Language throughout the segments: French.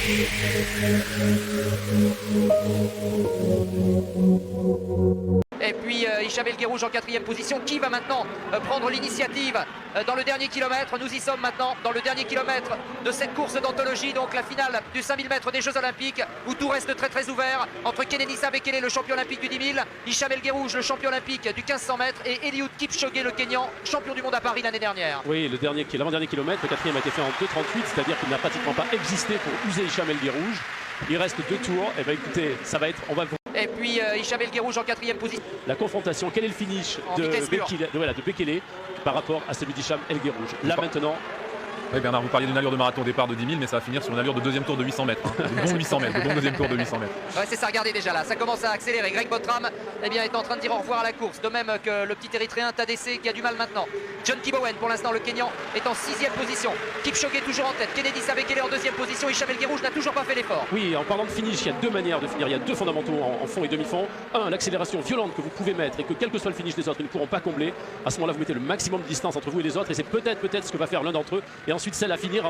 Et puis Hicham El Guerrouj en 4e position. Qui va maintenant prendre l'initiative dans le dernier kilomètre? Nous y sommes maintenant dans le dernier kilomètre de cette course d'anthologie, donc la finale du 5000 mètres des Jeux Olympiques, où tout reste très ouvert entre Kenenisa Bekele, le champion olympique du 10 000, Hicham El Guerrouj, le champion olympique du 1500 mètres, et Eliud Kipchoge, le Kenyan, champion du monde à Paris l'année dernière. Oui, l'avant-dernier kilomètre, le 4e a été fait en 2,38, c'est-à-dire qu'il n'a pratiquement pas existé pour user Hicham El Guerrouj. Il reste 2 tours, et bien écoutez, ça va être, on va... Et puis Hicham El Guerrouj en 4e position. La confrontation, quel est le finish de Bekele par rapport à celui d'Hicham El Guerrouj? Là maintenant. Oui, Bernard, vous parliez d'une allure de marathon au départ de 10 000, mais ça va finir sur une allure de deuxième tour de 800 mètres. Hein. De bon 800 mètres, de bon deuxième tour de 800 mètres. Ouais, c'est ça, regardez déjà là, ça commence à accélérer. Greg Botram est en train de dire au revoir à la course, de même que le petit érythréen Tadesse qui a du mal maintenant. John Kibowen, pour l'instant le Kenyan, est en 6e position. Kipchoge toujours en tête, Kenenisa Bekele en 2e position. Hicham El Guerrouj n'a toujours pas fait l'effort. Oui, en parlant de finish, il y a deux manières de finir, il y a deux fondamentaux en fond et demi-fond. Un, l'accélération violente que vous pouvez mettre et que quel que soit le finish des autres, ils ne pourront pas combler. À ce moment-là, vous mettez le maximum de distance entre vous et les autres, et c'est peut-être ce que va faire l'un d'entre eux. Et ensuite, celle à finir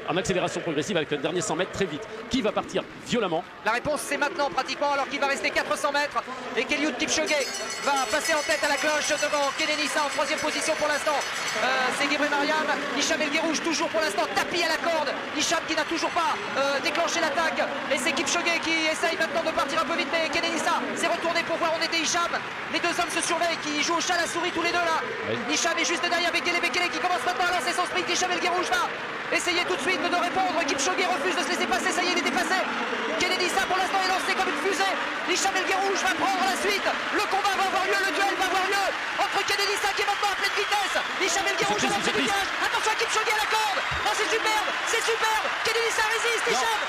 en accélération progressive avec le dernier 100 mètres très vite. Qui va partir violemment? La réponse c'est maintenant pratiquement, alors qu'il va rester 400 mètres et qu'Eliud Kipchoge va passer en tête à la cloche devant Kenenisa en 3e position pour l'instant. C'est Gebre Mariam. Hicham El Guerrouj toujours pour l'instant tapis à la corde. Hicham qui n'a toujours pas déclenché l'attaque, et c'est Kipchoge qui essaye maintenant de partir un peu vite, mais Kenenisa s'est retourné pour voir où était Hicham. Les deux hommes se surveillent, qui jouent au chat à la souris tous les deux là. Oui. Hicham est juste derrière Bekele qui commence maintenant à lancer son sprint. Hicham El Guerrouj va essayer tout de suite de répondre. Kipchoge refuse de se laisser passer, ça y est, il est dépassé. Kenenisa pour l'instant est lancé comme une fusée. Hicham El Guerrouj va prendre la suite. Le combat va avoir lieu, le duel va avoir lieu entre Kenenisa qui est maintenant à pleine vitesse. Hicham El Guerrouj à l'entrée du virage. Attention à Kipchoge à la corde. Non, c'est superbe, c'est superbe. Kenenisa résiste. Hicham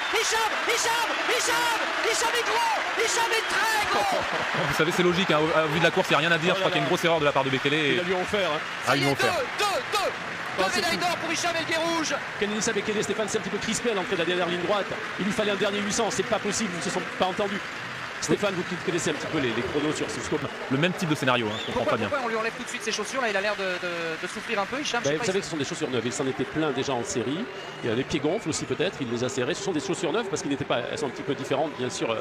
est gros. Hicham est très gros. Vous savez, c'est logique, hein. Au vu de la course, il n'y a rien à dire. Je crois qu'il y a une grosse erreur de la part de Bekele. Ils lui ont offert. Ah, ils l'ont offert. Deux médailles d'or pour Hicham El Guerrouj. Kenenisa Bekele, Stéphane, c'est un petit peu crispé à l'entrée de la dernière ligne droite. Il lui fallait un dernier 800, c'est pas possible, ils ne se sont pas entendus. Stéphane, vous qui connaissez un petit peu les chronos sur ce scope. Le même type de scénario, hein, je comprends pas bien. Pourquoi on lui enlève tout de suite ses chaussures? Là, il a l'air de souffrir un peu, Hicham. Vous savez que ce sont des chaussures neuves, il s'en était plein déjà en série. Il y a les pieds gonfles aussi peut-être, il les a serrés. Ce sont des chaussures neuves parce qu'elles sont un petit peu différentes bien sûr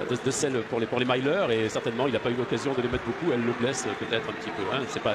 de celles pour les milers, et certainement il n'a pas eu l'occasion de les mettre beaucoup. Elles le blessent peut-être un petit peu, hein, c'est pas